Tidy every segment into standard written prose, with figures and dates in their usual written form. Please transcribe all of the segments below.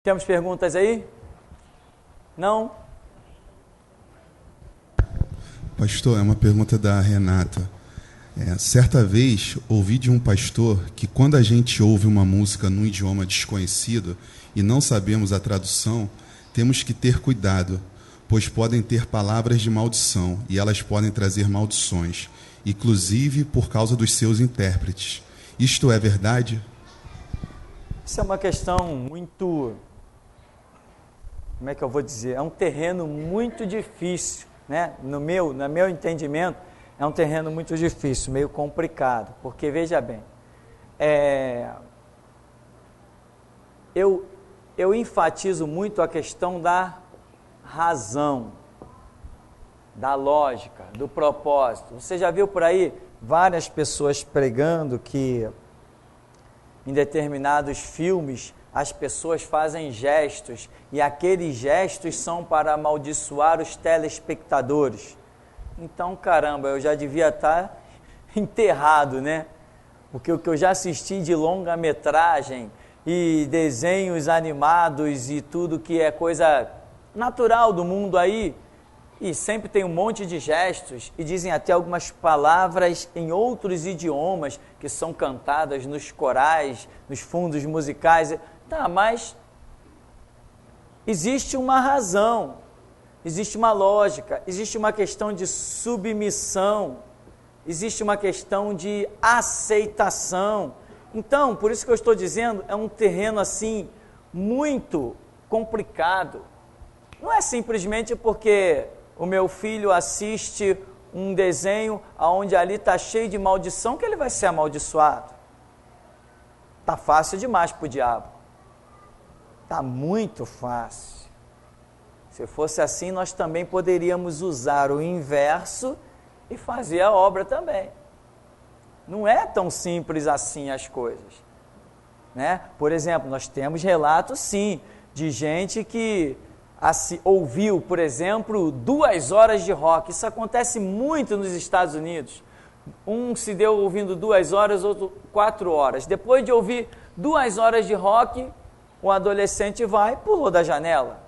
Temos perguntas aí? Não? Pastor, é uma pergunta da Renata. Certa vez, ouvi de um pastor que quando a gente ouve uma música num idioma desconhecido e não sabemos a tradução, temos que ter cuidado, pois podem ter palavras de maldição e elas podem trazer maldições, inclusive por causa dos seus intérpretes. Isto é verdade? Isso é uma questão muito... Como é que eu vou dizer? É um terreno muito difícil, né? No meu entendimento, é um terreno muito difícil, meio complicado, porque veja bem, eu enfatizo muito a questão da razão, da lógica, do propósito. Você já viu por aí várias pessoas pregando que em determinados filmes as pessoas fazem gestos e aqueles gestos são para amaldiçoar os telespectadores. Então, caramba, eu já devia estar enterrado, né? Porque o que eu já assisti de longa-metragem e desenhos animados e tudo que é coisa natural do mundo aí, e sempre tem um monte de gestos e dizem até algumas palavras em outros idiomas que são cantadas nos corais, nos fundos musicais. Tá, mas existe uma razão, existe uma lógica, existe uma questão de submissão, existe uma questão de aceitação. Então, por isso que eu estou dizendo, é um terreno assim muito complicado. Não é simplesmente porque o meu filho assiste um desenho onde ali está cheio de maldição que ele vai ser amaldiçoado. Está fácil demais para o diabo. Está muito fácil. Se fosse assim, nós também poderíamos usar o inverso e fazer a obra também. Não é tão simples assim as coisas, né? Por exemplo, nós temos relatos, sim, de gente que ouviu, por exemplo, 2 horas de rock. Isso acontece muito nos Estados Unidos. Um se deu ouvindo 2 horas, outro 4 horas. Depois de ouvir 2 horas de rock, o adolescente vai e pulou da janela.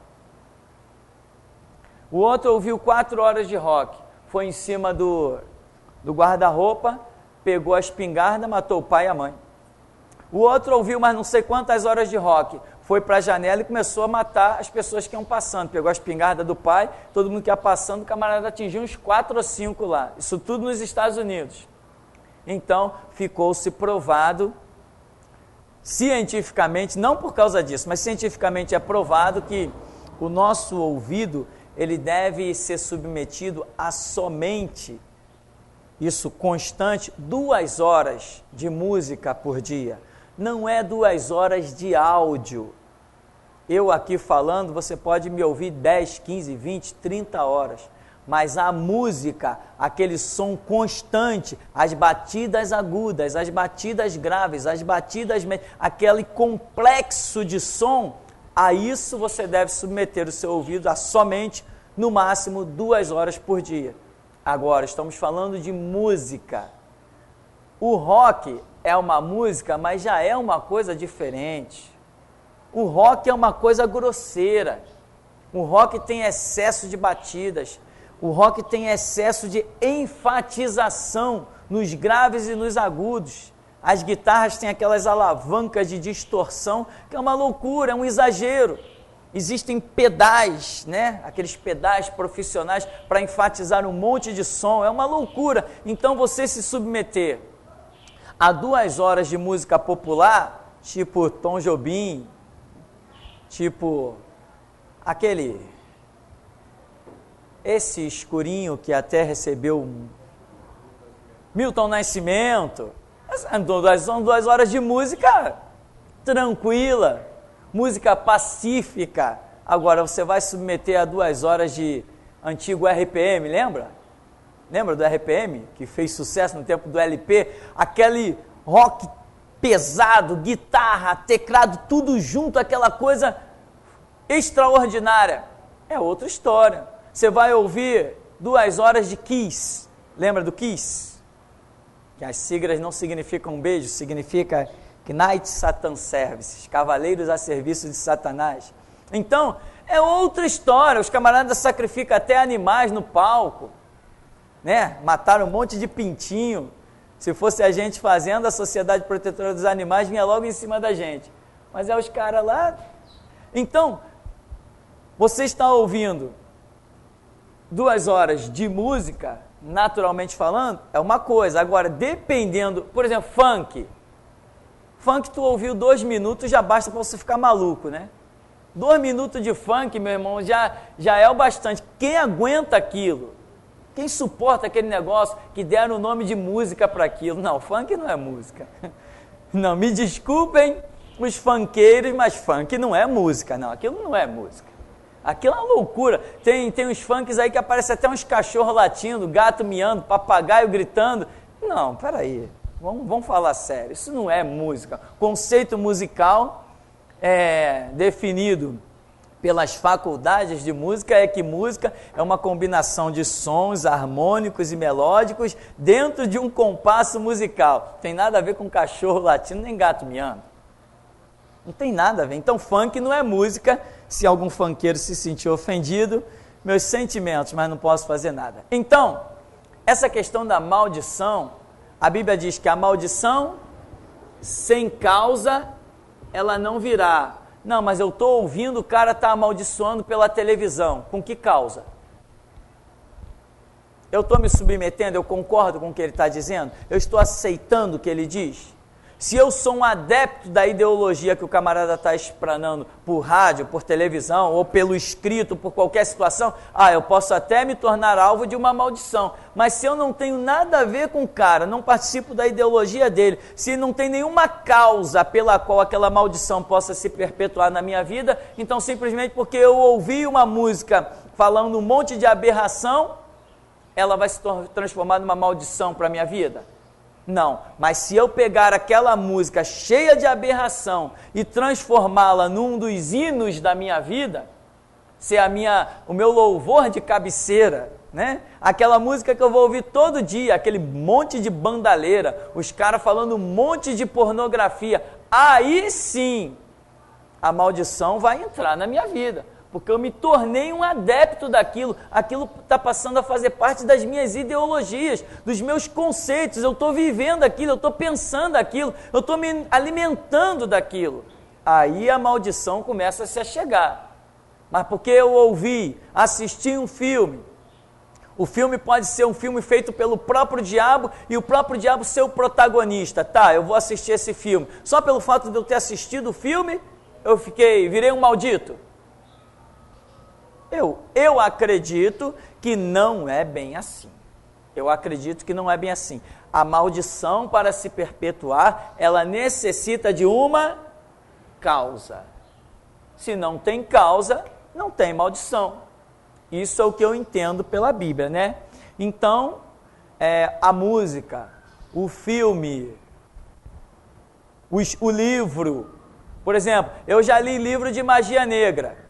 O outro ouviu 4 horas de rock, foi em cima do guarda-roupa, pegou a espingarda, matou o pai e a mãe. O outro ouviu mais não sei quantas horas de rock, foi para a janela e começou a matar as pessoas que iam passando. Pegou a espingarda do pai, todo mundo que ia passando, o camarada atingiu uns 4 ou 5 lá. Isso tudo nos Estados Unidos. Então, ficou-se provado, cientificamente, não por causa disso, mas cientificamente é provado que o nosso ouvido, ele deve ser submetido a somente, isso constante, 2 horas de música por dia. Não é 2 horas de áudio. Eu aqui falando, você pode me ouvir 10, 15, 20, 30 horas. Mas a música, aquele som constante, as batidas agudas, as batidas graves, as batidas... aquele complexo de som, a isso você deve submeter o seu ouvido a somente, no máximo, 2 horas por dia. Agora, estamos falando de música. O rock é uma música, mas já é uma coisa diferente. O rock é uma coisa grosseira. O rock tem excesso de batidas. O rock tem excesso de enfatização nos graves e nos agudos. As guitarras têm aquelas alavancas de distorção, que é uma loucura, é um exagero. Existem pedais, né? Aqueles pedais profissionais para enfatizar um monte de som, é uma loucura. Então você se submeter a 2 horas de música popular, tipo Tom Jobim, tipo esse escurinho que até recebeu Milton Nascimento, são 2 horas de música tranquila, música pacífica. Agora você vai submeter a 2 horas de antigo RPM, lembra? Lembra do RPM, que fez sucesso no tempo do LP? Aquele rock pesado, guitarra, teclado, tudo junto, aquela coisa extraordinária. É outra história. Você vai ouvir 2 horas de Kiss. Lembra do Kiss? Que as siglas não significam beijo, significa Knight Satan Services, cavaleiros a serviço de Satanás. Então, é outra história, os camaradas sacrificam até animais no palco, né? Mataram um monte de pintinho. Se fosse a gente fazendo, a Sociedade Protetora dos Animais vinha logo em cima da gente. Mas é os caras lá. Então, você está ouvindo 2 horas de música, naturalmente falando, é uma coisa. Agora, dependendo, por exemplo, funk. Funk tu ouviu 2 minutos, já basta para você ficar maluco, né? 2 minutos de funk, meu irmão, já é o bastante. Quem aguenta aquilo? Quem suporta aquele negócio que deram o nome de música para aquilo? Não, funk não é música. Não, me desculpem os funkeiros, mas funk não é música, não. Aquilo não é música. Aquilo é uma loucura. Tem uns funks aí que aparecem até uns cachorros latindo, gato miando, papagaio gritando. Não, peraí. Vamos falar sério. Isso não é música. Conceito musical é definido pelas faculdades de música, é que música é uma combinação de sons harmônicos e melódicos dentro de um compasso musical. Tem nada a ver com cachorro latindo nem gato miando. Não tem nada a ver. Então funk não é música. Se algum funkeiro se sentir ofendido, meus sentimentos, mas não posso fazer nada. Então, essa questão da maldição, a Bíblia diz que a maldição sem causa ela não virá. Não, mas eu estou ouvindo o cara está amaldiçoando pela televisão. Com que causa? Eu estou me submetendo, eu concordo com o que ele está dizendo? Eu estou aceitando o que ele diz? Se eu sou um adepto da ideologia que o camarada está explanando por rádio, por televisão, ou pelo escrito, por qualquer situação, eu posso até me tornar alvo de uma maldição. Mas se eu não tenho nada a ver com o cara, não participo da ideologia dele, se não tem nenhuma causa pela qual aquela maldição possa se perpetuar na minha vida, então simplesmente porque eu ouvi uma música falando um monte de aberração, ela vai se transformar numa maldição para a minha vida? Não, mas se eu pegar aquela música cheia de aberração e transformá-la num dos hinos da minha vida, ser o meu louvor de cabeceira, né? Aquela música que eu vou ouvir todo dia, aquele monte de bandaleira, os caras falando um monte de pornografia, aí sim a maldição vai entrar na minha vida. Porque eu me tornei um adepto daquilo, aquilo está passando a fazer parte das minhas ideologias, dos meus conceitos, eu estou vivendo aquilo, eu estou pensando aquilo, eu estou me alimentando daquilo. Aí a maldição começa a se achegar. Mas porque eu ouvi, assisti um filme, o filme pode ser um filme feito pelo próprio diabo e o próprio diabo ser o protagonista. Tá, eu vou assistir esse filme. Só pelo fato de eu ter assistido o filme, virei um maldito. Eu acredito que não é bem assim. Eu acredito que não é bem assim. A maldição, para se perpetuar, ela necessita de uma causa. Se não tem causa, não tem maldição. Isso é o que eu entendo pela Bíblia, né? Então, a música, o filme, o livro. Por exemplo, eu já li livro de magia negra.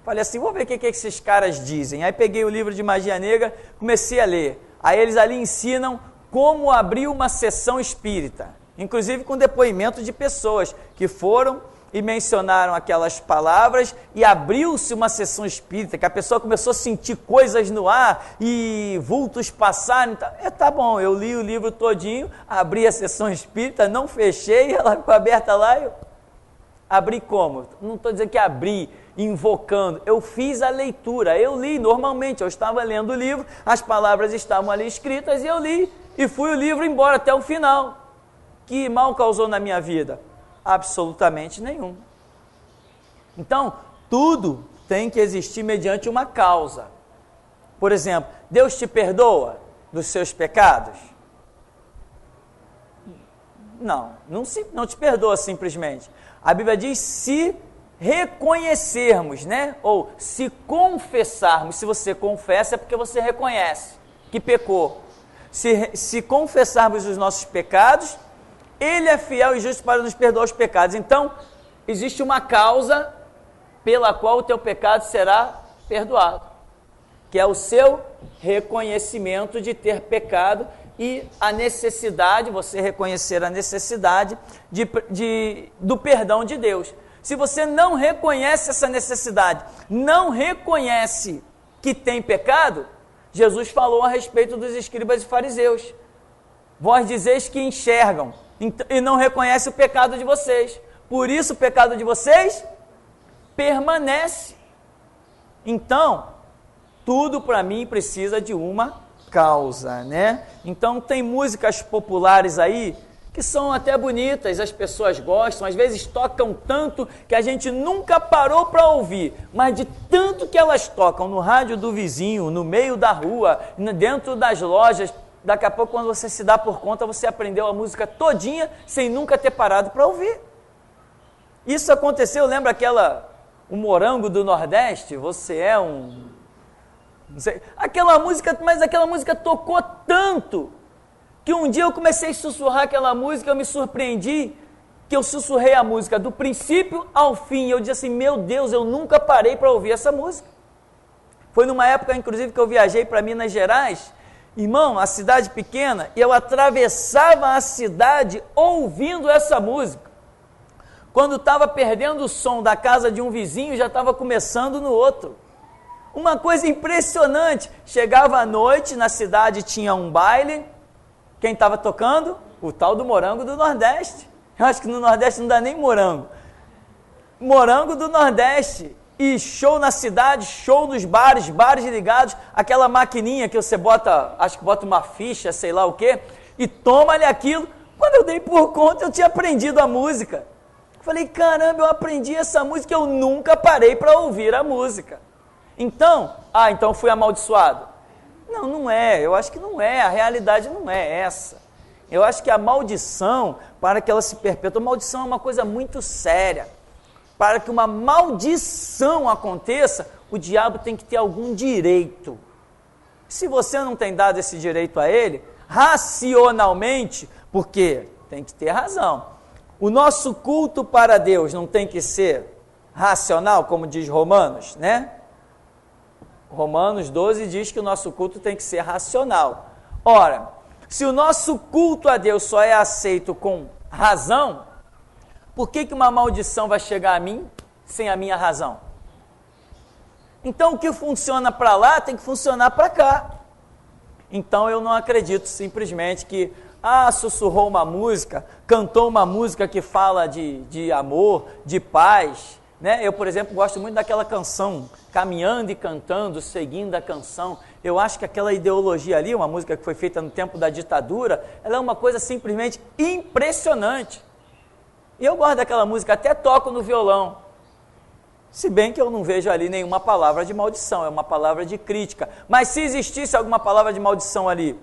Falei assim, vou ver o que esses caras dizem. Aí peguei o livro de magia negra, comecei a ler. Aí eles ali ensinam como abrir uma sessão espírita. Inclusive com depoimento de pessoas que foram e mencionaram aquelas palavras e abriu-se uma sessão espírita, que a pessoa começou a sentir coisas no ar e vultos passarem. Tá bom, eu li o livro todinho, abri a sessão espírita, não fechei, ela ficou aberta lá e eu abri como? Não estou dizendo que abri, invocando, eu fiz a leitura, eu li normalmente, eu estava lendo o livro, as palavras estavam ali escritas e eu li, e fui o livro embora até o final. Que mal causou na minha vida? Absolutamente nenhum. Então, tudo tem que existir mediante uma causa. Por exemplo, Deus te perdoa dos seus pecados? Não te perdoa simplesmente. A Bíblia diz se reconhecermos, né? Ou se confessarmos. Se você confessa é porque você reconhece que pecou. Se confessarmos os nossos pecados, Ele é fiel e justo para nos perdoar os pecados. Então, existe uma causa pela qual o teu pecado será perdoado, que é o seu reconhecimento de ter pecado e a necessidade, você reconhecer a necessidade do perdão de Deus. Se você não reconhece essa necessidade, não reconhece que tem pecado, Jesus falou a respeito dos escribas e fariseus. Vós dizeis que enxergam e não reconhecem o pecado de vocês. Por isso o pecado de vocês permanece. Então, tudo para mim precisa de uma causa, né? Então tem músicas populares aí que são até bonitas, as pessoas gostam, às vezes tocam tanto que a gente nunca parou para ouvir, mas de tanto que elas tocam no rádio do vizinho, no meio da rua, dentro das lojas, daqui a pouco quando você se dá por conta, você aprendeu a música todinha sem nunca ter parado para ouvir. Isso aconteceu, lembra o Morango do Nordeste? Você é um... Não sei, mas aquela música tocou tanto que um dia eu comecei a sussurrar aquela música, eu me surpreendi que eu sussurrei a música do princípio ao fim. Eu disse assim, meu Deus, eu nunca parei para ouvir essa música. Foi numa época, inclusive, que eu viajei para Minas Gerais, irmão, a cidade pequena, e eu atravessava a cidade ouvindo essa música. Quando estava perdendo o som da casa de um vizinho, já estava começando no outro. Uma coisa impressionante, chegava à noite, na cidade tinha um baile, quem estava tocando? O tal do Morango do Nordeste. Eu acho que no Nordeste não dá nem morango. Morango do Nordeste. E show na cidade, show nos bares, bares ligados, aquela maquininha que você bota, acho que bota uma ficha, sei lá o quê, e toma-lhe aquilo. Quando eu dei por conta, eu tinha aprendido a música. Falei, caramba, eu aprendi essa música, eu nunca parei para ouvir a música. Então fui amaldiçoado. Não é, eu acho que não é, a realidade não é essa. Eu acho que a maldição, para que ela se perpetue, a maldição é uma coisa muito séria. Para que uma maldição aconteça, o diabo tem que ter algum direito. Se você não tem dado esse direito a ele, racionalmente, porque tem que ter razão. O nosso culto para Deus não tem que ser racional, como diz Romanos, né? Romanos 12 diz que o nosso culto tem que ser racional. Ora, se o nosso culto a Deus só é aceito com razão, por que uma maldição vai chegar a mim sem a minha razão? Então o que funciona para lá tem que funcionar para cá. Então eu não acredito simplesmente que sussurrou uma música, cantou uma música que fala de amor, de paz, né? Eu, por exemplo, gosto muito daquela canção, Caminhando e Cantando, Seguindo a Canção. Eu acho que aquela ideologia ali, uma música que foi feita no tempo da ditadura, ela é uma coisa simplesmente impressionante. E eu gosto daquela música, até toco no violão. Se bem que eu não vejo ali nenhuma palavra de maldição, é uma palavra de crítica. Mas se existisse alguma palavra de maldição ali,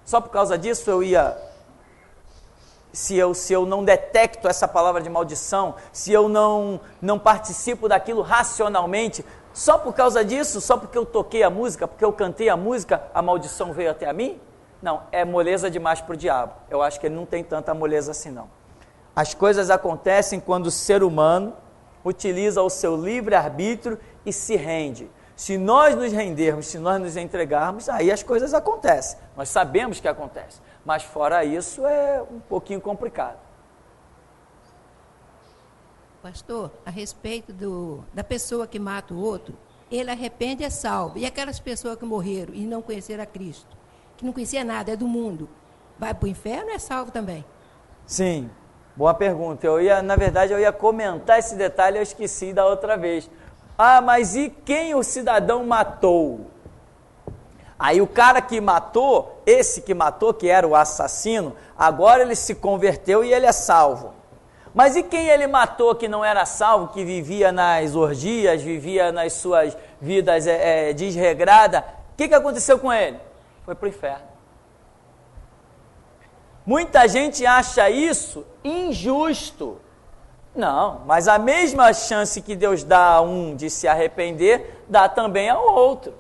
só por causa disso eu ia... Se eu não detecto essa palavra de maldição, se eu não participo daquilo racionalmente, só por causa disso, só porque eu toquei a música, porque eu cantei a música, a maldição veio até a mim? Não, é moleza demais para o diabo. Eu acho que ele não tem tanta moleza assim não. As coisas acontecem quando o ser humano utiliza o seu livre-arbítrio e se rende. Se nós nos rendermos, se nós nos entregarmos, aí as coisas acontecem. Nós sabemos que acontece. Mas fora isso é um pouquinho complicado. Pastor, a respeito da pessoa que mata o outro, ele arrepende e é salvo. E aquelas pessoas que morreram e não conheceram a Cristo, que não conhecia nada, é do mundo, vai para o inferno ou é salvo também? Sim, boa pergunta. Na verdade, eu ia comentar esse detalhe, eu esqueci da outra vez. Mas e quem o cidadão matou? Aí o cara que matou, esse que matou, que era o assassino, agora ele se converteu e ele é salvo. Mas e quem ele matou que não era salvo, que vivia nas orgias, vivia nas suas vidas desregradas? O que aconteceu com ele? Foi para o inferno. Muita gente acha isso injusto. Não, mas a mesma chance que Deus dá a um de se arrepender, dá também ao outro.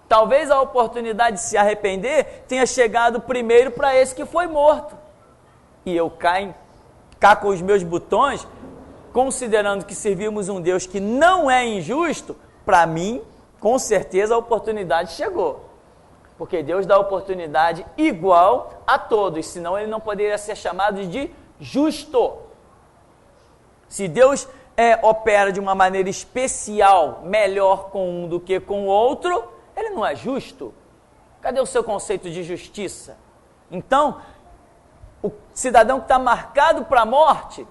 Talvez a oportunidade de se arrepender tenha chegado primeiro para esse que foi morto. E eu cá com os meus botões, considerando que servimos um Deus que não é injusto, para mim, com certeza a oportunidade chegou. Porque Deus dá oportunidade igual a todos, senão ele não poderia ser chamado de justo. Se Deus opera de uma maneira especial, melhor com um do que com o outro, ele não é justo. Cadê o seu conceito de justiça? Então, o cidadão que está marcado para a morte,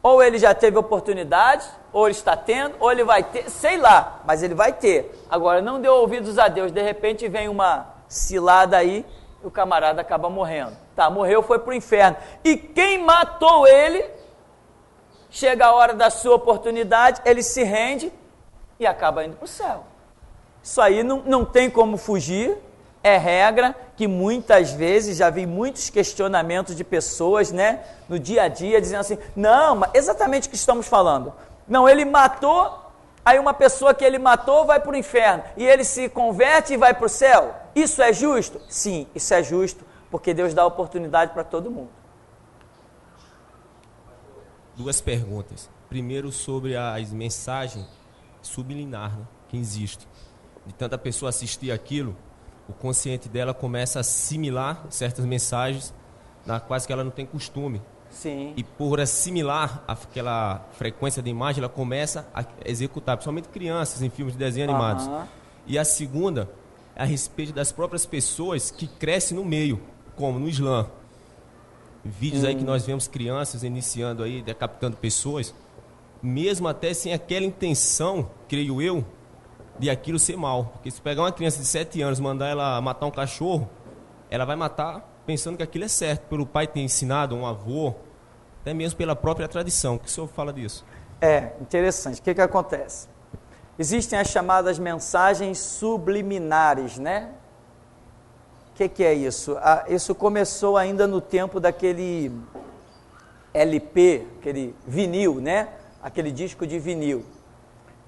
ou ele já teve oportunidade, ou ele está tendo, ou ele vai ter, sei lá, mas ele vai ter. Agora, não deu ouvidos a Deus, de repente vem uma cilada aí, e o camarada acaba morrendo. Tá, morreu, foi para o inferno. E quem matou ele, chega a hora da sua oportunidade, ele se rende e acaba indo para o céu. Isso aí não tem como fugir, é regra que muitas vezes já vi muitos questionamentos de pessoas, né, no dia a dia, dizendo assim, não, mas exatamente o que estamos falando. Não, ele matou, aí uma pessoa que ele matou vai para o inferno, e ele se converte e vai para o céu. Isso é justo? Sim, isso é justo, porque Deus dá oportunidade para todo mundo. Duas perguntas. Primeiro, sobre as mensagens subliminar, né, que existem. De tanta pessoa assistir aquilo, o consciente dela começa a assimilar certas mensagens nas quais que ela não tem costume. Sim. E por assimilar aquela frequência de imagem, ela começa a executar, principalmente crianças em filmes de desenho animados. E a segunda é a respeito das próprias pessoas que crescem no meio, como no Islã. Vídeos aí que nós vemos crianças iniciando aí, decapitando pessoas, mesmo até sem aquela intenção, creio eu, de aquilo ser mal. Porque se pegar uma criança de 7 anos e mandar ela matar um cachorro, ela vai matar pensando que aquilo é certo, pelo pai ter ensinado, um avô, até mesmo pela própria tradição. O que o senhor fala disso? É, interessante. O que acontece? Existem as chamadas mensagens subliminares, né? O que é isso? Isso começou ainda no tempo daquele LP, aquele vinil, né? Aquele disco de vinil.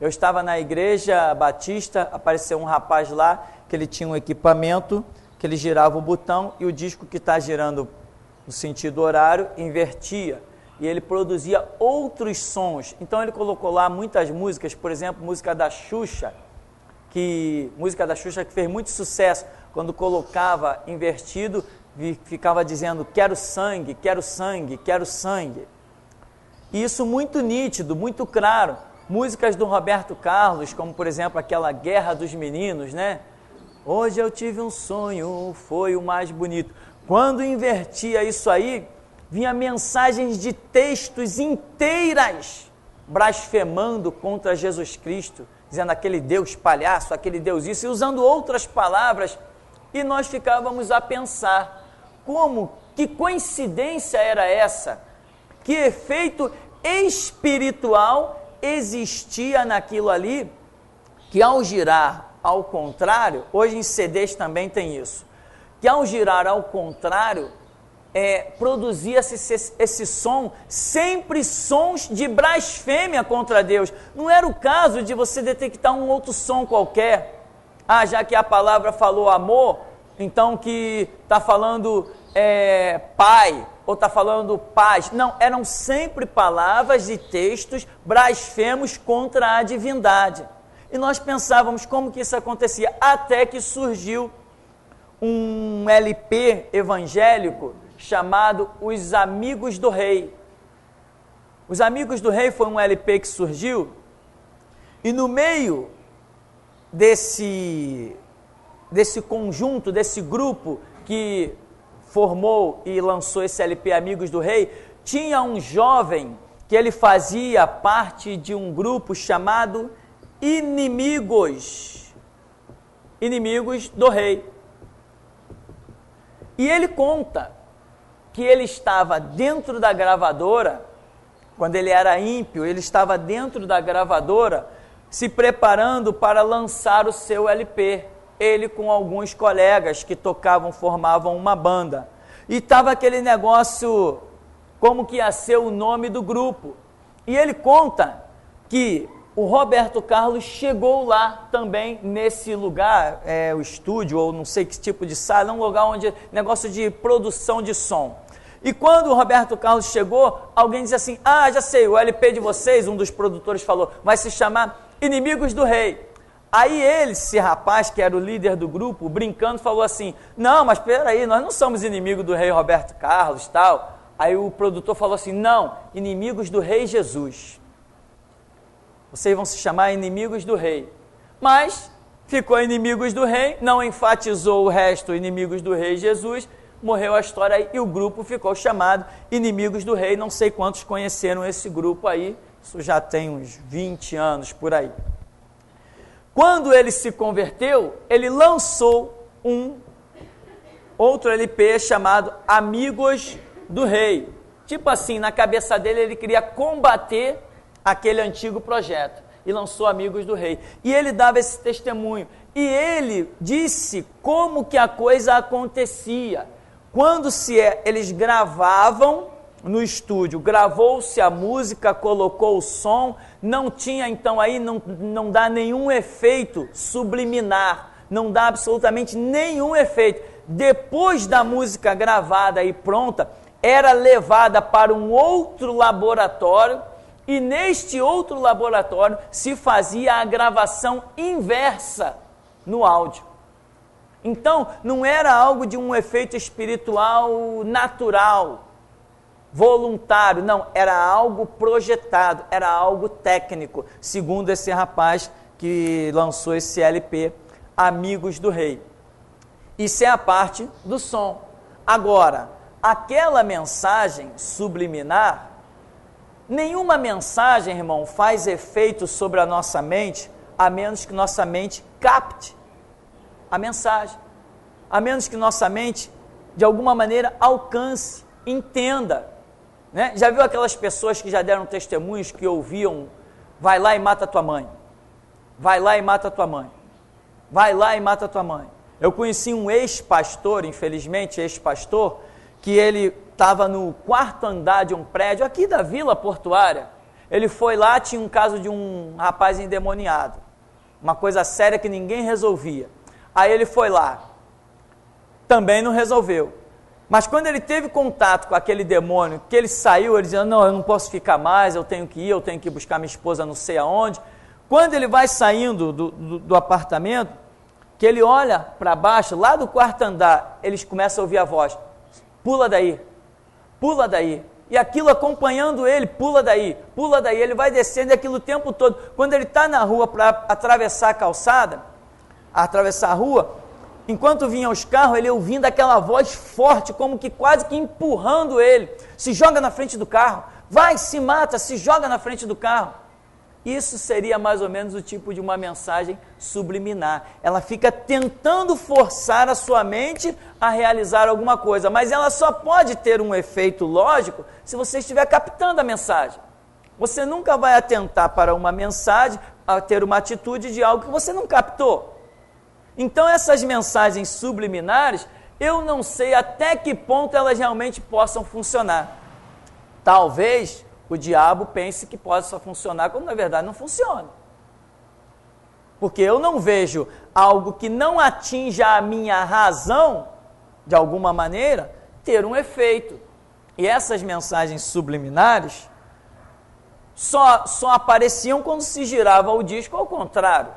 Eu estava na igreja batista, apareceu um rapaz lá, que ele tinha um equipamento, que ele girava o botão e o disco que está girando no sentido horário invertia. E ele produzia outros sons. Então ele colocou lá muitas músicas, por exemplo, música da Xuxa que fez muito sucesso. Quando colocava invertido, ficava dizendo, quero sangue, quero sangue, quero sangue. E isso muito nítido, muito claro. Músicas do Roberto Carlos, como por exemplo aquela Guerra dos Meninos, né? Hoje eu tive um sonho, foi o mais bonito. Quando invertia isso aí, vinha mensagens de textos inteiras blasfemando contra Jesus Cristo, dizendo aquele Deus palhaço, aquele Deus isso, e usando outras palavras, e nós ficávamos a pensar, que coincidência era essa? Que efeito espiritual existia naquilo ali, que ao girar ao contrário, hoje em CDs também tem isso, que ao girar ao contrário, produzia-se esse som, sempre sons de blasfêmia contra Deus. Não era o caso de você detectar um outro som qualquer. Já que a palavra falou amor, então que está falando pai, ou está falando paz. Não, eram sempre palavras e textos blasfemos contra a divindade. E nós pensávamos como que isso acontecia, até que surgiu um LP evangélico chamado Os Amigos do Rei. Os Amigos do Rei foi um LP que surgiu, e no meio desse conjunto, desse grupo que formou e lançou esse LP Amigos do Rei, tinha um jovem que ele fazia parte de um grupo chamado Inimigos do Rei. E ele conta que ele estava dentro da gravadora, quando ele era ímpio, ele estava dentro da gravadora, se preparando para lançar o seu LP. Ele com alguns colegas que tocavam, formavam uma banda. E estava aquele negócio, como que ia ser o nome do grupo. E ele conta que o Roberto Carlos chegou lá também nesse lugar, o estúdio, ou não sei que tipo de sala, um lugar onde, negócio de produção de som. E quando o Roberto Carlos chegou, alguém disse assim, já sei, o LP de vocês, um dos produtores falou, vai se chamar Inimigos do Rei. Aí esse rapaz, que era o líder do grupo, brincando, falou assim, não, mas peraí, nós não somos inimigos do rei Roberto Carlos, tal. Aí o produtor falou assim, não, inimigos do rei Jesus. Vocês vão se chamar inimigos do rei. Mas ficou inimigos do rei, não enfatizou o resto, inimigos do rei Jesus, morreu a história aí, e o grupo ficou chamado Inimigos do Rei. Não sei quantos conheceram esse grupo aí, isso já tem uns 20 anos por aí. Quando ele se converteu, ele lançou um outro LP chamado Amigos do Rei. Tipo assim, na cabeça dele ele queria combater aquele antigo projeto e lançou Amigos do Rei. E ele dava esse testemunho. E ele disse como que a coisa acontecia. Quando eles gravavam no estúdio, gravou-se a música, colocou o som, não tinha então aí, não dá nenhum efeito subliminar, não dá absolutamente nenhum efeito. Depois da música gravada e pronta, era levada para um outro laboratório, e neste outro laboratório se fazia a gravação inversa no áudio. Então, não era algo de um efeito espiritual natural, voluntário, não, era algo projetado, era algo técnico, segundo esse rapaz que lançou esse LP, Amigos do Rei. Isso é a parte do som. Agora, aquela mensagem subliminar, nenhuma mensagem, irmão, faz efeito sobre a nossa mente, a menos que nossa mente capte a mensagem, a menos que nossa mente, de alguma maneira, alcance, entenda. Né? Já viu aquelas pessoas que já deram testemunhos que ouviam, vai lá e mata tua mãe, vai lá e mata tua mãe, vai lá e mata tua mãe. Eu conheci um ex-pastor, infelizmente ex-pastor, que ele estava no 4º andar de um prédio aqui da Vila Portuária. Ele foi lá, tinha um caso de um rapaz endemoniado, uma coisa séria que ninguém resolvia. Aí ele foi lá, também não resolveu. Mas quando ele teve contato com aquele demônio, que ele saiu, ele dizia, não, eu não posso ficar mais, eu tenho que ir buscar minha esposa não sei aonde. Quando ele vai saindo do apartamento, que ele olha para baixo, lá do 4º andar, eles começam a ouvir a voz, pula daí, pula daí. E aquilo acompanhando ele, pula daí, ele vai descendo, e aquilo o tempo todo. Quando ele está na rua para atravessar a calçada, atravessar a rua, enquanto vinham os carros, ele ouvindo aquela voz forte, como que quase que empurrando ele, se joga na frente do carro, vai, se mata, se joga na frente do carro. Isso seria mais ou menos o tipo de uma mensagem subliminar. Ela fica tentando forçar a sua mente a realizar alguma coisa, mas ela só pode ter um efeito lógico se você estiver captando a mensagem. Você nunca vai atentar para uma mensagem, a ter uma atitude de algo que você não captou. Então essas mensagens subliminares, eu não sei até que ponto elas realmente possam funcionar. Talvez o diabo pense que possa funcionar, quando na verdade não funciona. Porque eu não vejo algo que não atinja a minha razão, de alguma maneira, ter um efeito. E essas mensagens subliminares só apareciam quando se girava o disco, ao contrário.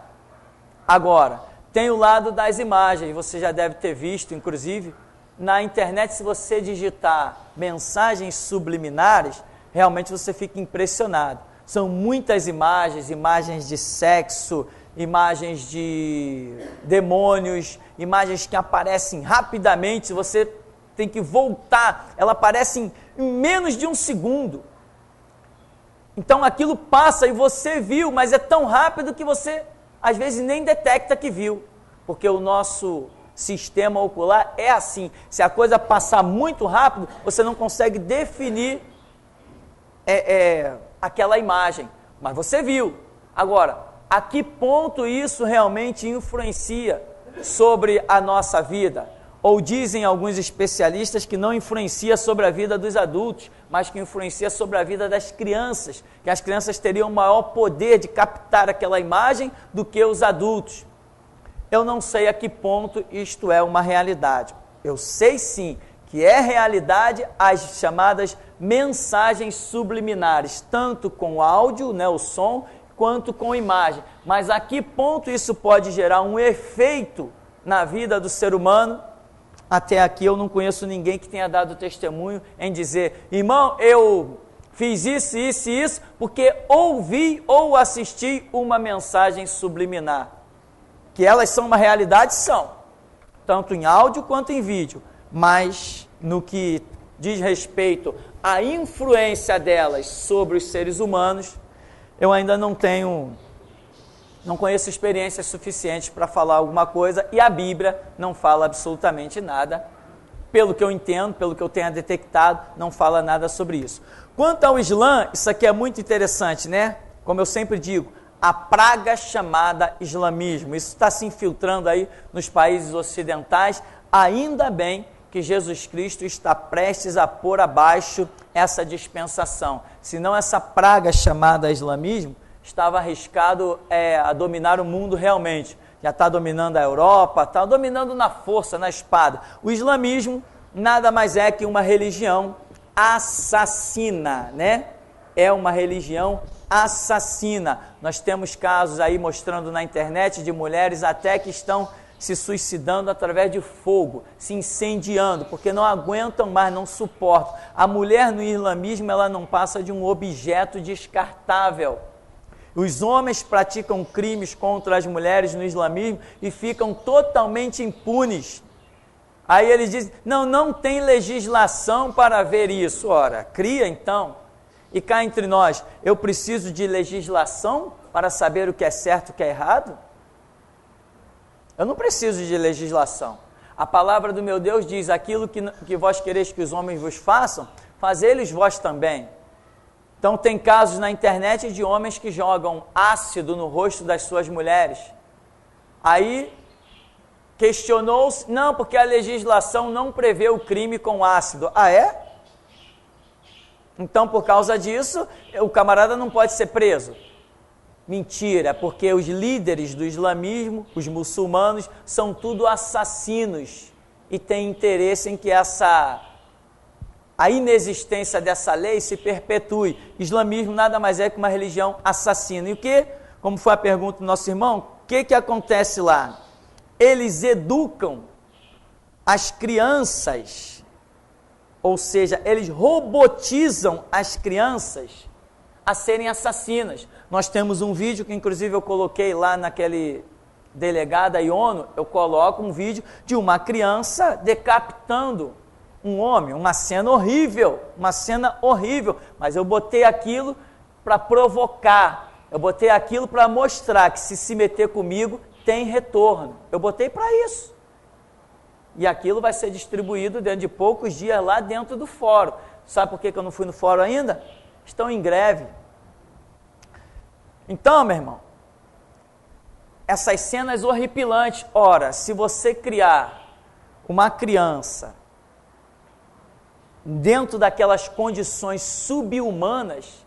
Agora, tem o lado das imagens, você já deve ter visto, inclusive, na internet, se você digitar mensagens subliminares, realmente você fica impressionado. São muitas imagens, imagens de sexo, imagens de demônios, imagens que aparecem rapidamente, você tem que voltar, ela aparece em menos de um segundo. Então aquilo passa e você viu, mas é tão rápido que você às vezes nem detecta que viu, porque o nosso sistema ocular é assim. Se a coisa passar muito rápido, você não consegue definir aquela imagem, mas você viu. Agora, a que ponto isso realmente influencia sobre a nossa vida? Ou dizem alguns especialistas que não influencia sobre a vida dos adultos, mas que influencia sobre a vida das crianças, que as crianças teriam maior poder de captar aquela imagem do que os adultos. Eu não sei a que ponto isto é uma realidade. Eu sei sim que é realidade as chamadas mensagens subliminares, tanto com o áudio, né, o som, quanto com imagem. Mas a que ponto isso pode gerar um efeito na vida do ser humano? Até aqui eu não conheço ninguém que tenha dado testemunho em dizer: irmão, eu fiz isso, isso e isso, porque ouvi ou assisti uma mensagem subliminar. Que elas são uma realidade, são, tanto em áudio quanto em vídeo, mas no que diz respeito à influência delas sobre os seres humanos, eu ainda não conheço experiências suficientes para falar alguma coisa, e a Bíblia não fala absolutamente nada, pelo que eu entendo, pelo que eu tenha detectado, não fala nada sobre isso. Quanto ao Islã, isso aqui é muito interessante, né? Como eu sempre digo, a praga chamada islamismo, isso está se infiltrando aí nos países ocidentais, ainda bem que Jesus Cristo está prestes a pôr abaixo essa dispensação, senão essa praga chamada islamismo estava arriscado a dominar o mundo realmente. Já está dominando a Europa, está dominando na força, na espada. O islamismo nada mais é que uma religião assassina, né? É uma religião assassina. Nós temos casos aí mostrando na internet de mulheres até que estão se suicidando através de fogo, se incendiando, porque não aguentam mais, não suportam. A mulher no islamismo, ela não passa de um objeto descartável. Os homens praticam crimes contra as mulheres no islamismo e ficam totalmente impunes. Aí eles dizem: não tem legislação para ver isso. Ora, cria então. E cá entre nós, eu preciso de legislação para saber o que é certo e o que é errado? Eu não preciso de legislação. A palavra do meu Deus diz: aquilo que vós quereis que os homens vos façam, fazei-lhes vós também. Então tem casos na internet de homens que jogam ácido no rosto das suas mulheres. Aí questionou-se: não, porque a legislação não prevê o crime com ácido. Ah, é? Então, por causa disso, o camarada não pode ser preso. Mentira, porque os líderes do islamismo, os muçulmanos, são tudo assassinos e têm interesse em que a inexistência dessa lei se perpetue. Islamismo nada mais é que uma religião assassina. E o que? Como foi a pergunta do nosso irmão, o que acontece lá? Eles educam as crianças, ou seja, eles robotizam as crianças a serem assassinas. Nós temos um vídeo que inclusive eu coloquei lá naquele delegada e ONU, eu coloco um vídeo de uma criança decapitando um homem, uma cena horrível, mas eu botei aquilo para provocar, eu botei aquilo para mostrar que se meter comigo tem retorno, eu botei para isso. E aquilo vai ser distribuído dentro de poucos dias lá dentro do fórum. Sabe por que eu não fui no fórum ainda? Estão em greve. Então, meu irmão, essas cenas horripilantes, ora, se você criar uma criança dentro daquelas condições subhumanas,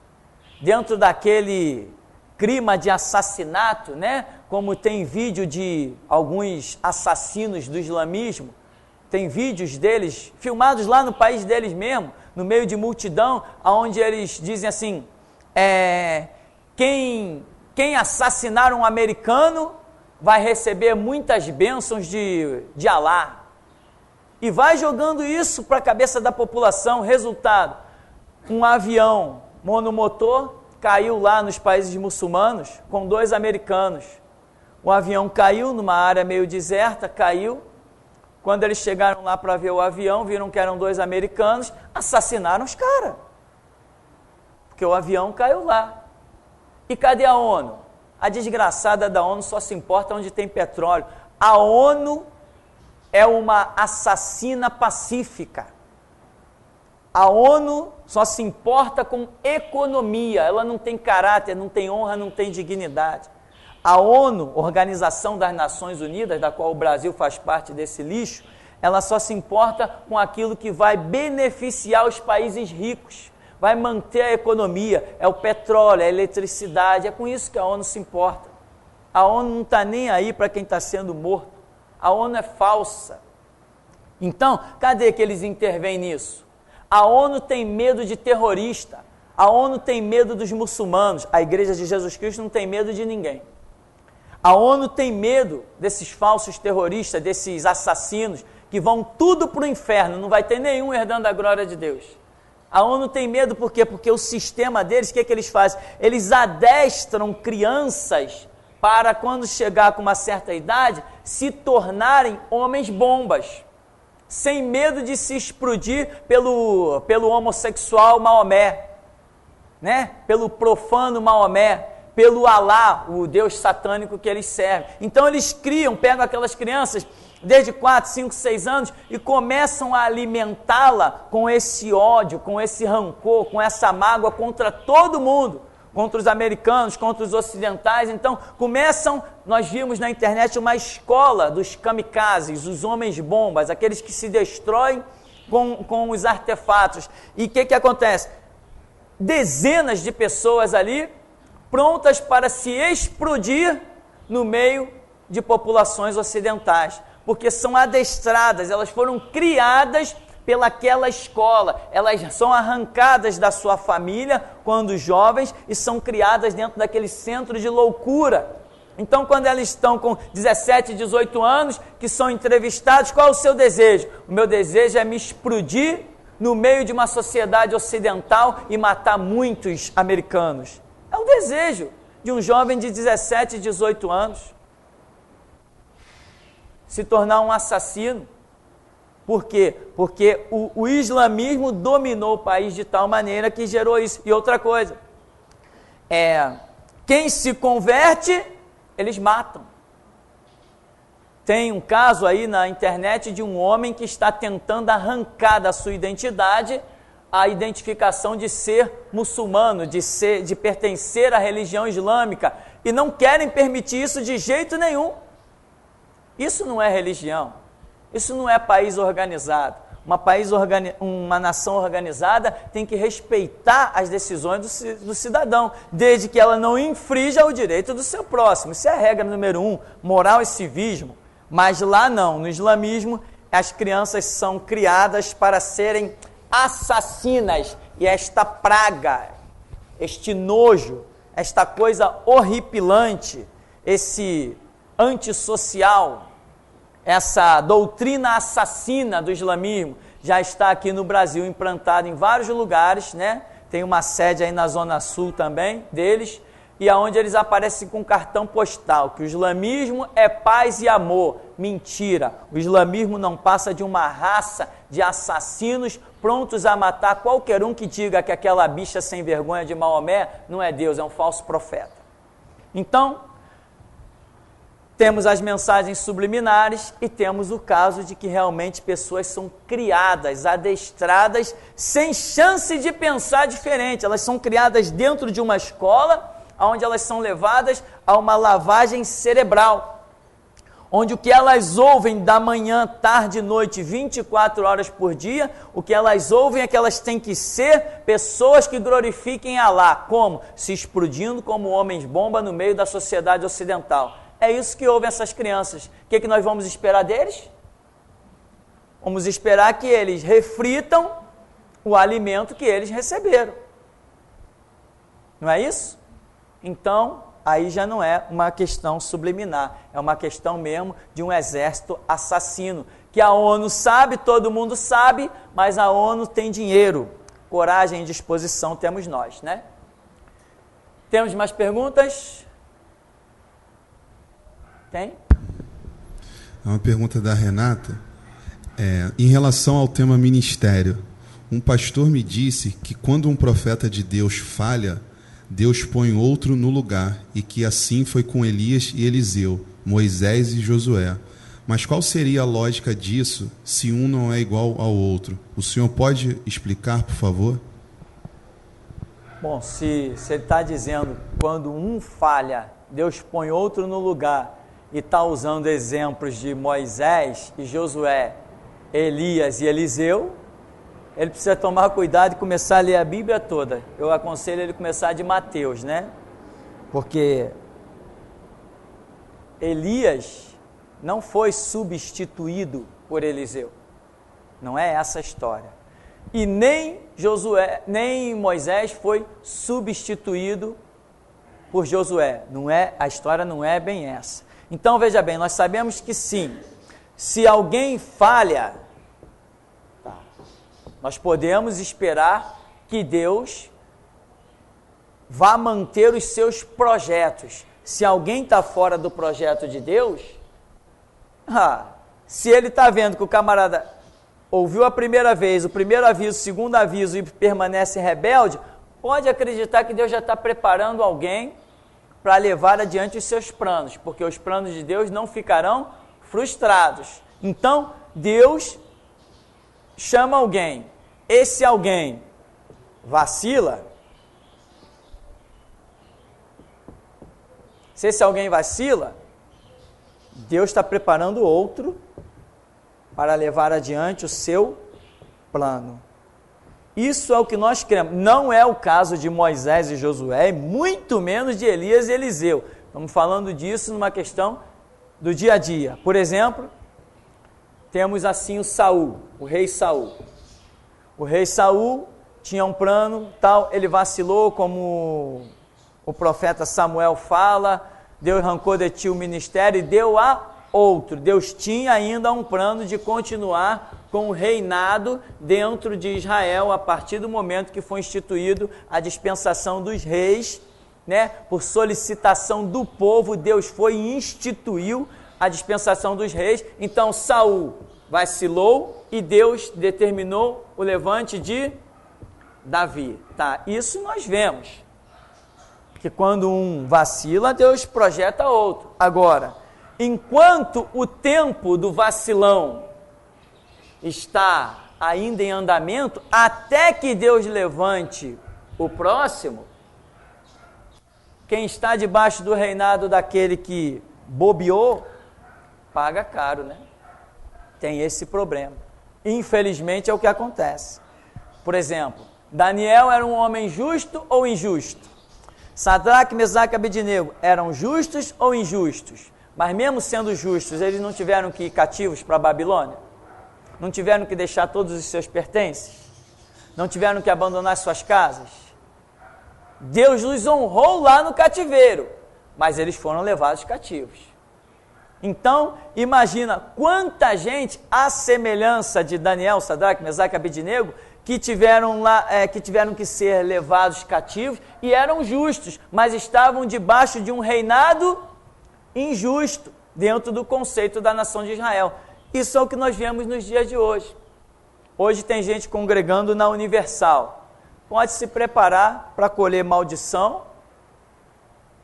dentro daquele clima de assassinato, né? Como tem vídeo de alguns assassinos do islamismo, tem vídeos deles filmados lá no país deles mesmo, no meio de multidão, onde eles dizem assim, quem assassinar um americano vai receber muitas bênçãos de Alá. E vai jogando isso para a cabeça da população. Resultado, um avião monomotor caiu lá nos países muçulmanos com 2 americanos. O avião caiu numa área meio deserta, caiu. Quando eles chegaram lá para ver o avião, viram que eram 2 americanos, assassinaram os caras. Porque o avião caiu lá. E cadê a ONU? A desgraçada da ONU só se importa onde tem petróleo. A ONU é uma assassina pacífica. A ONU só se importa com economia, ela não tem caráter, não tem honra, não tem dignidade. A ONU, Organização das Nações Unidas, da qual o Brasil faz parte desse lixo, ela só se importa com aquilo que vai beneficiar os países ricos, vai manter a economia, é o petróleo, é a eletricidade, é com isso que a ONU se importa. A ONU não está nem aí para quem está sendo morto. A ONU é falsa. Então, cadê que eles intervêm nisso? A ONU tem medo de terrorista. A ONU tem medo dos muçulmanos, a Igreja de Jesus Cristo não tem medo de ninguém. A ONU tem medo desses falsos terroristas, desses assassinos, que vão tudo para o inferno, não vai ter nenhum herdando a glória de Deus. A ONU tem medo por quê? Porque o sistema deles, o que eles fazem? Eles adestram crianças para, quando chegar com uma certa idade, se tornarem homens-bombas, sem medo de se explodir pelo homossexual Maomé, né? Pelo profano Maomé, pelo Alá, o Deus satânico que eles servem. Então eles pegam aquelas crianças desde 4, 5, 6 anos e começam a alimentá-la com esse ódio, com esse rancor, com essa mágoa contra todo mundo, contra os americanos, contra os ocidentais. Então nós vimos na internet uma escola dos kamikazes, os homens-bombas, aqueles que se destroem com os artefatos. E o que acontece? Dezenas de pessoas ali, prontas para se explodir no meio de populações ocidentais, porque são adestradas, elas foram criadas pelaquela escola, elas são arrancadas da sua família quando jovens e são criadas dentro daquele centro de loucura. Então, quando elas estão com 17, 18 anos, que são entrevistados, qual é o seu desejo? O meu desejo é me explodir no meio de uma sociedade ocidental e matar muitos americanos. É um desejo de um jovem de 17, 18 anos se tornar um assassino. Por quê? Porque o islamismo dominou o país de tal maneira que gerou isso. E outra coisa, quem se converte, eles matam. Tem um caso aí na internet de um homem que está tentando arrancar da sua identidade a identificação de ser muçulmano, de pertencer à religião islâmica, e não querem permitir isso de jeito nenhum. Isso não é religião, isso não é país organizado. Uma nação organizada tem que respeitar as decisões do cidadão, desde que ela não infrinja o direito do seu próximo. Isso é a regra número 1, moral e civismo. Mas lá não, no islamismo, as crianças são criadas para serem assassinas, e esta praga, este nojo, esta coisa horripilante, esse antissocial, essa doutrina assassina do islamismo já está aqui no Brasil, implantada em vários lugares, né? Tem uma sede aí na Zona Sul também deles, e aonde eles aparecem com cartão postal, que o islamismo é paz e amor. Mentira, o islamismo não passa de uma raça de assassinos prontos a matar qualquer um que diga que aquela bicha sem vergonha de Maomé não é Deus, é um falso profeta. Então, temos as mensagens subliminares e temos o caso de que realmente pessoas são criadas, adestradas, sem chance de pensar diferente. Elas são criadas dentro de uma escola, onde elas são levadas a uma lavagem cerebral, onde o que elas ouvem da manhã, tarde e noite, 24 horas por dia, o que elas ouvem é que elas têm que ser pessoas que glorifiquem Alá. Como? Se explodindo como homens-bomba no meio da sociedade ocidental. É isso que ouvem essas crianças. O que nós vamos esperar deles? Vamos esperar que eles reflitam o alimento que eles receberam. Não é isso? Então, aí já não é uma questão subliminar, é uma questão mesmo de um exército assassino, que a ONU sabe, todo mundo sabe, mas a ONU tem dinheiro, coragem e disposição temos nós, né? Temos mais perguntas? Tem? É uma pergunta da Renata. Em relação ao tema ministério, um pastor me disse que quando um profeta de Deus falha, Deus põe outro no lugar, e que assim foi com Elias e Eliseu, Moisés e Josué. Mas qual seria a lógica disso, se um não é igual ao outro? O senhor pode explicar, por favor? Bom, se ele está dizendo, quando um falha, Deus põe outro no lugar, e está usando exemplos de Moisés e Josué, Elias e Eliseu, ele precisa tomar cuidado e começar a ler a Bíblia toda. Eu aconselho ele começar de Mateus, né? Porque Elias não foi substituído por Eliseu. Não é essa a história. e nem Josué, nem Moisés foi substituído por Josué. Não é, a história não é bem essa. Então veja bem, nós sabemos que sim, se alguém falha, nós podemos esperar que Deus vá manter os seus projetos. Se alguém está fora do projeto de Deus, se ele está vendo que o camarada ouviu a primeira vez, o primeiro aviso, o segundo aviso e permanece rebelde, pode acreditar que Deus já está preparando alguém para levar adiante os seus planos, porque os planos de Deus não ficarão frustrados. Então, Deus chama alguém, esse alguém vacila. Se esse alguém vacila, Deus está preparando outro para levar adiante o seu plano. Isso é o que nós queremos. Não é o caso de Moisés e Josué, muito menos de Elias e Eliseu. Estamos falando disso numa questão do dia a dia. Por exemplo, temos assim o rei Saul. O rei Saul tinha um plano, tal, ele vacilou, como o profeta Samuel fala, Deus arrancou de ti o ministério e deu a outro. Deus tinha ainda um plano de continuar com o reinado dentro de Israel a partir do momento que foi instituído a dispensação dos reis, né? Por solicitação do povo, Deus foi e instituiu a dispensação dos reis. Então Saul vacilou e Deus determinou o levante de Davi. Tá, isso nós vemos, que quando um vacila, Deus projeta outro. Agora, enquanto o tempo do vacilão está ainda em andamento, até que Deus levante o próximo, quem está debaixo do reinado daquele que bobeou, paga caro, né? Tem esse problema. Infelizmente é o que acontece. Por exemplo, Daniel era um homem justo ou injusto? Sadraque, Mesaque e Abednego eram justos ou injustos? Mas mesmo sendo justos, eles não tiveram que ir cativos para a Babilônia? Não tiveram que deixar todos os seus pertences? Não tiveram que abandonar suas casas? Deus os honrou lá no cativeiro, mas eles foram levados cativos. Então, imagina quanta gente, à semelhança de Daniel, Sadraque, Mesaque e Abednego, que tiveram que ser levados cativos e eram justos, mas estavam debaixo de um reinado injusto dentro do conceito da nação de Israel. Isso é o que nós vemos nos dias de hoje. Hoje tem gente congregando na Universal. Pode se preparar para colher maldição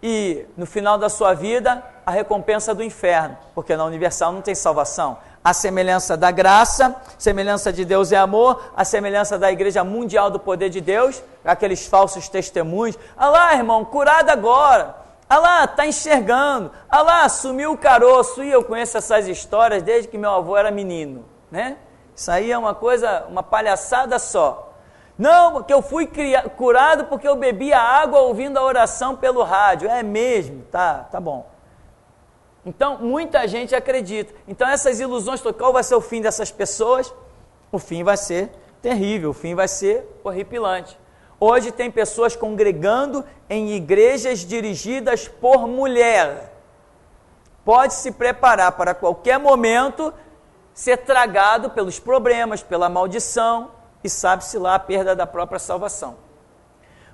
e, no final da sua vida, a recompensa do inferno, porque na Universal não tem salvação. A semelhança da graça, semelhança de Deus é amor, a semelhança da Igreja Mundial do Poder de Deus, aqueles falsos testemunhos. Ah lá, irmão, curado agora. Ah lá, está enxergando. Ah lá, sumiu o caroço. E eu conheço essas histórias desde que meu avô era menino, né? Isso aí é uma coisa, uma palhaçada só. Não, porque eu fui curado porque eu bebia água ouvindo a oração pelo rádio. É mesmo? Tá bom. Então, muita gente acredita. Então, essas ilusões, qual vai ser o fim dessas pessoas? O fim vai ser terrível, o fim vai ser horripilante. Hoje tem pessoas congregando em igrejas dirigidas por mulher. Pode se preparar para qualquer momento ser tragado pelos problemas, pela maldição e sabe-se lá a perda da própria salvação.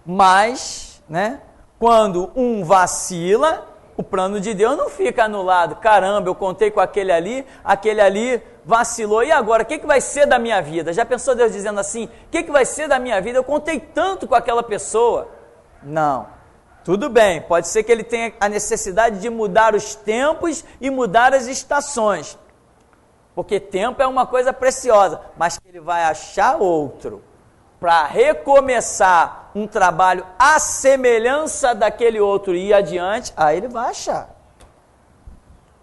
Mas, né, quando um vacila, o plano de Deus não fica anulado. Caramba, eu contei com aquele ali vacilou, e agora, o que vai ser da minha vida? Já pensou Deus dizendo assim, o que vai ser da minha vida? Eu contei tanto com aquela pessoa. Não, tudo bem, pode ser que ele tenha a necessidade de mudar os tempos e mudar as estações, porque tempo é uma coisa preciosa, mas que ele vai achar outro para recomeçar um trabalho à semelhança daquele outro e ir adiante, aí ele vai achar.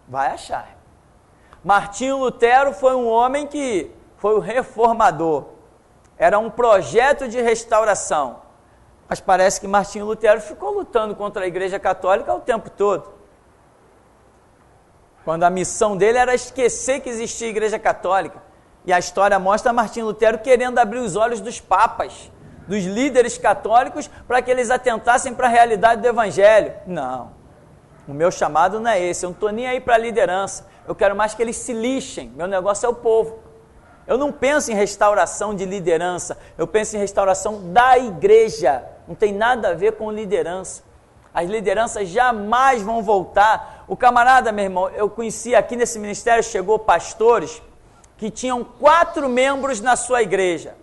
Vai achar. Martinho Lutero foi um homem que foi o reformador. Era um projeto de restauração. Mas parece que Martinho Lutero ficou lutando contra a Igreja Católica o tempo todo. Quando a missão dele era esquecer que existia Igreja Católica. E a história mostra Martim Lutero querendo abrir os olhos dos papas, dos líderes católicos, para que eles atentassem para a realidade do Evangelho. Não, o meu chamado não é esse, eu não estou nem aí para a liderança, eu quero mais que eles se lixem, meu negócio é o povo. Eu não penso em restauração de liderança, eu penso em restauração da igreja, não tem nada a ver com liderança. As lideranças jamais vão voltar. O camarada, meu irmão, eu conheci aqui nesse ministério, chegou pastores que tinham 4 membros na sua igreja,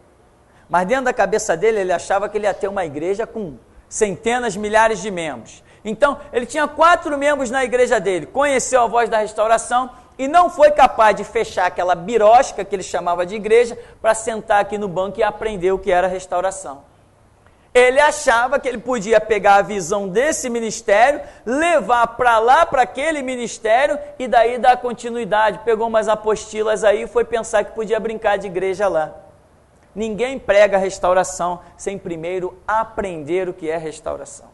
mas dentro da cabeça dele, ele achava que ele ia ter uma igreja com centenas, milhares de membros. Então, ele tinha 4 membros na igreja dele, conheceu a voz da restauração e não foi capaz de fechar aquela birosca que ele chamava de igreja para sentar aqui no banco e aprender o que era restauração. Ele achava que ele podia pegar a visão desse ministério, levar para lá, para aquele ministério, e daí dar continuidade. Pegou umas apostilas aí e foi pensar que podia brincar de igreja lá. Ninguém prega restauração sem primeiro aprender o que é restauração.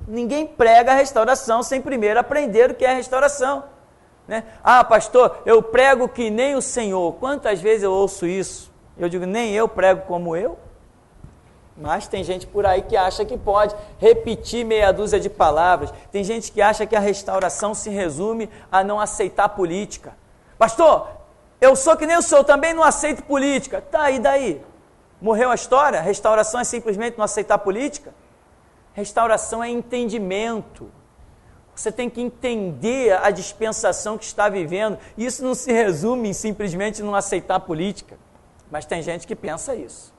Ninguém prega restauração sem primeiro aprender o que é restauração. Né? Ah, pastor, eu prego que nem o Senhor. Quantas vezes eu ouço isso? Eu digo, nem eu prego como eu. Mas tem gente por aí que acha que pode repetir meia dúzia de palavras. Tem gente que acha que a restauração se resume a não aceitar política. Pastor, eu sou que nem o senhor, também não aceito política. Tá, e daí? Morreu a história? Restauração é simplesmente não aceitar política? Restauração é entendimento. Você tem que entender a dispensação que está vivendo. Isso não se resume em simplesmente não aceitar política. Mas tem gente que pensa isso.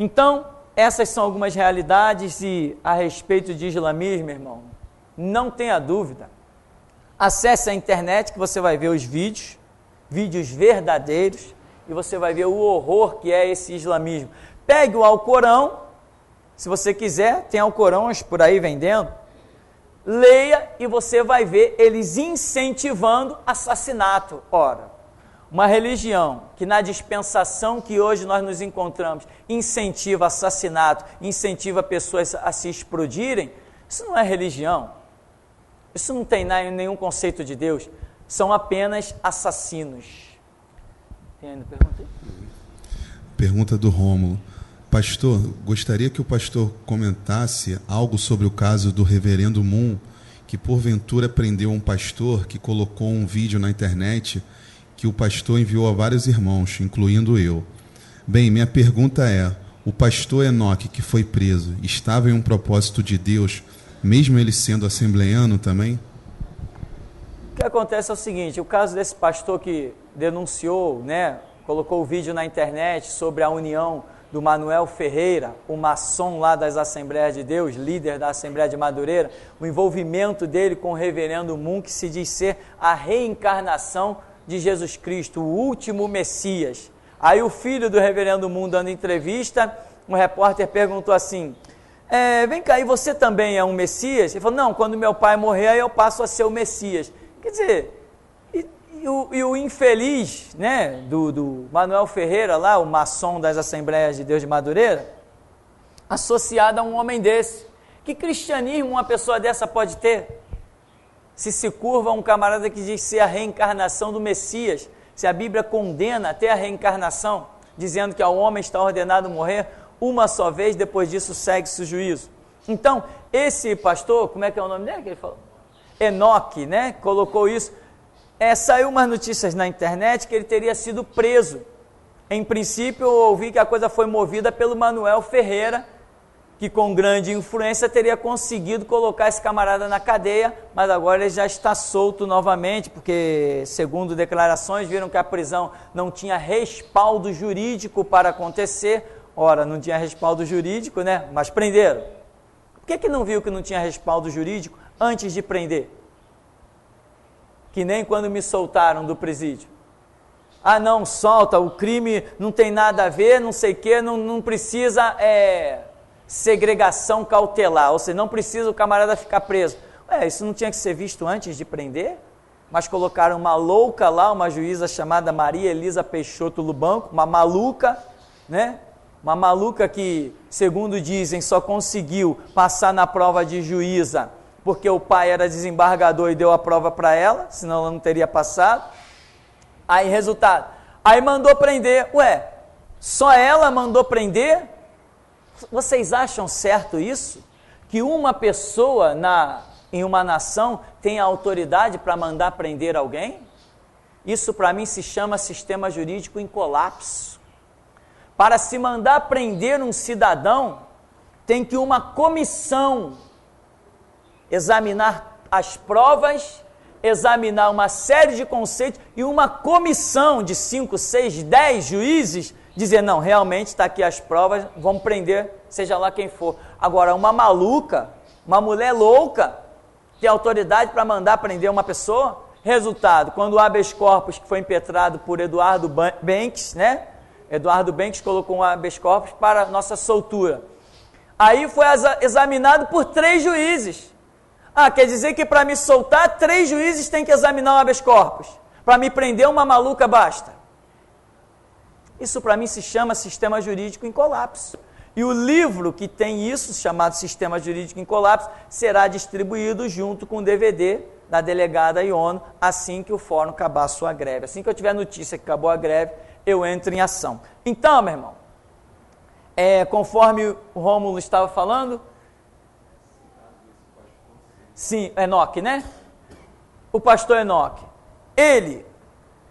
Então, essas são algumas realidades e a respeito de islamismo, irmão, não tenha dúvida. Acesse a internet que você vai ver os vídeos verdadeiros, e você vai ver o horror que é esse islamismo. Pegue o Alcorão, se você quiser, tem Alcorões por aí vendendo, leia e você vai ver eles incentivando assassinato. Ora, uma religião que na dispensação que hoje nós nos encontramos incentiva assassinato, incentiva pessoas a se explodirem, isso não é religião, isso não tem nenhum conceito de Deus, são apenas assassinos. Tem ainda pergunta aí? Pergunta do Rômulo. Pastor, gostaria que o pastor comentasse algo sobre o caso do reverendo Moon, que porventura prendeu um pastor que colocou um vídeo na internet que o pastor enviou a vários irmãos, incluindo eu. Bem, minha pergunta é, o pastor Enoque que foi preso, estava em um propósito de Deus, mesmo ele sendo assembleiano também? O que acontece é o seguinte, o caso desse pastor que denunciou, colocou o vídeo na internet sobre a união do Manuel Ferreira, o maçom lá das Assembleias de Deus, líder da Assembleia de Madureira, o envolvimento dele com o reverendo Moon, que se diz ser a reencarnação de Jesus Cristo, o último Messias. Aí o filho do reverendo Moon dando entrevista, um repórter perguntou assim, vem cá, e você também é um Messias? Ele falou, não, quando meu pai morrer, aí eu passo a ser o Messias. Quer dizer, e o infeliz, do Manuel Ferreira lá, o maçom das Assembleias de Deus de Madureira, associado a um homem desse. Que cristianismo uma pessoa dessa pode ter? Se curva a um camarada que diz ser a reencarnação do Messias, se a Bíblia condena até a reencarnação, dizendo que ao homem está ordenado morrer uma só vez, depois disso segue-se o juízo. Então, esse pastor, como é que é o nome dele que ele falou? Enoque, colocou isso. Saiu umas notícias na internet que ele teria sido preso. Em princípio, eu ouvi que a coisa foi movida pelo Manuel Ferreira, que com grande influência teria conseguido colocar esse camarada na cadeia, mas agora ele já está solto novamente, porque, segundo declarações, viram que a prisão não tinha respaldo jurídico para acontecer. Ora, não tinha respaldo jurídico, mas prenderam. Por que não viu que não tinha respaldo jurídico antes de prender? Que nem quando me soltaram do presídio. Ah, não, solta, o crime não tem nada a ver, não sei o quê, não precisa... segregação cautelar, ou seja, não precisa o camarada ficar preso. Isso não tinha que ser visto antes de prender? Mas colocaram uma louca lá, uma juíza chamada Maria Elisa Peixoto Lubanco, uma maluca, uma maluca que, segundo dizem, só conseguiu passar na prova de juíza porque o pai era desembargador e deu a prova para ela, senão ela não teria passado. Aí, resultado. Aí mandou prender. Ué, só ela mandou prender? Vocês acham certo isso? Que uma pessoa em uma nação tem a autoridade para mandar prender alguém? Isso para mim se chama sistema jurídico em colapso. Para se mandar prender um cidadão, tem que uma comissão examinar as provas, examinar uma série de conceitos e uma comissão de 5, 6, 10 juízes dizer, não, realmente está aqui as provas, vamos prender, seja lá quem for. Agora, uma maluca, uma mulher louca, tem autoridade para mandar prender uma pessoa? Resultado, quando o habeas corpus, que foi impetrado por Eduardo Banks, né? Eduardo Banks colocou um habeas corpus para nossa soltura. Aí foi examinado por 3 juízes. Ah, quer dizer que para me soltar, 3 juízes têm que examinar o habeas corpus. Para me prender, uma maluca basta. Isso para mim se chama sistema jurídico em colapso. E o livro que tem isso, chamado Sistema Jurídico em Colapso, será distribuído junto com o DVD da delegada Iono, assim que o fórum acabar a sua greve. Assim que eu tiver notícia que acabou a greve, eu entro em ação. Então, meu irmão, conforme o Rômulo estava falando, sim, Enoque, né? O pastor Enoque, ele,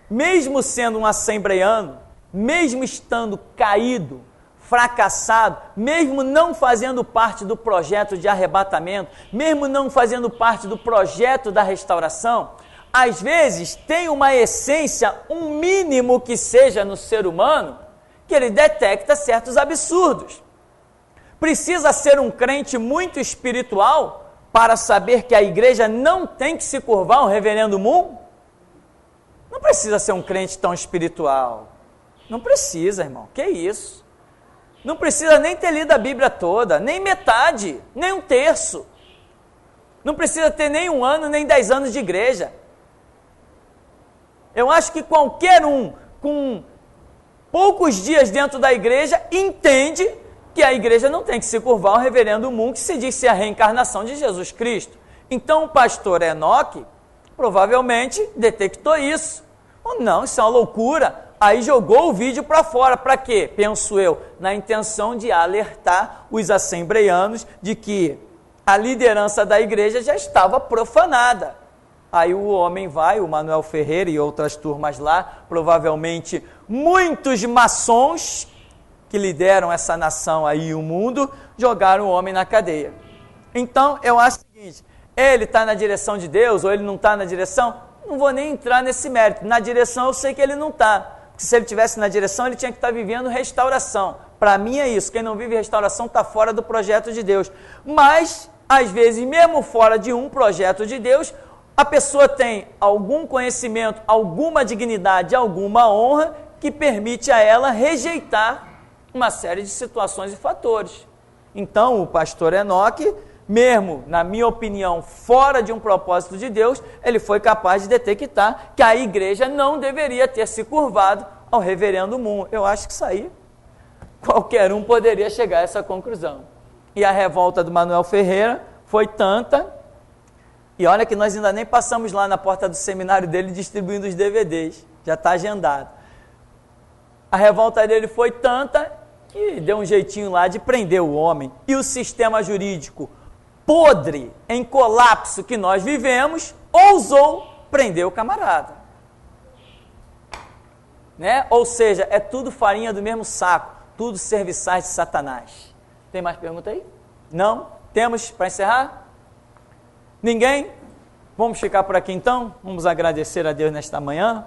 mesmo sendo um assembleiano, mesmo estando caído, fracassado, mesmo não fazendo parte do projeto de arrebatamento, mesmo não fazendo parte do projeto da restauração, às vezes tem uma essência, um mínimo que seja no ser humano, que ele detecta certos absurdos. Precisa ser um crente muito espiritual para saber que a igreja não tem que se curvar ao reverendo Moon? Não precisa ser um crente tão espiritual. Não precisa, irmão. Que isso? Não precisa nem ter lido a Bíblia toda, nem metade, nem um terço. Não precisa ter nem 1 ano, nem 10 anos de igreja. Eu acho que qualquer um com poucos dias dentro da igreja entende que a igreja não tem que se curvar ao reverendo Moon, que se diz ser a reencarnação de Jesus Cristo. Então o pastor Enoque provavelmente detectou isso. Ou não, isso é uma loucura. Aí jogou o vídeo para fora. Para quê? Penso eu, na intenção de alertar os assembleianos de que a liderança da igreja já estava profanada. Aí o homem vai, o Manuel Ferreira e outras turmas lá, provavelmente muitos maçons que lideram essa nação aí e o mundo, jogaram o homem na cadeia. Então, eu acho o seguinte, ele está na direção de Deus ou ele não está na direção? Não vou nem entrar nesse mérito. Na direção eu sei que ele não está. Porque se ele estivesse na direção, ele tinha que estar vivendo restauração. Para mim é isso, quem não vive restauração está fora do projeto de Deus. Mas, às vezes, mesmo fora de um projeto de Deus, a pessoa tem algum conhecimento, alguma dignidade, alguma honra que permite a ela rejeitar uma série de situações e fatores. Então, o pastor Enoque, mesmo, na minha opinião, fora de um propósito de Deus, ele foi capaz de detectar que a igreja não deveria ter se curvado ao reverendo Moon. Eu acho que isso aí, qualquer um poderia chegar a essa conclusão. E a revolta do Manuel Ferreira foi tanta, e olha que nós ainda nem passamos lá na porta do seminário dele distribuindo os DVDs, já está agendado. A revolta dele foi tanta que deu um jeitinho lá de prender o homem. E o sistema jurídico podre, em colapso que nós vivemos, ousou prender o camarada. Né? Ou seja, é tudo farinha do mesmo saco, tudo serviçais de Satanás. Tem mais pergunta aí? Não? Temos para encerrar? Ninguém? Vamos ficar por aqui então? Vamos agradecer a Deus nesta manhã.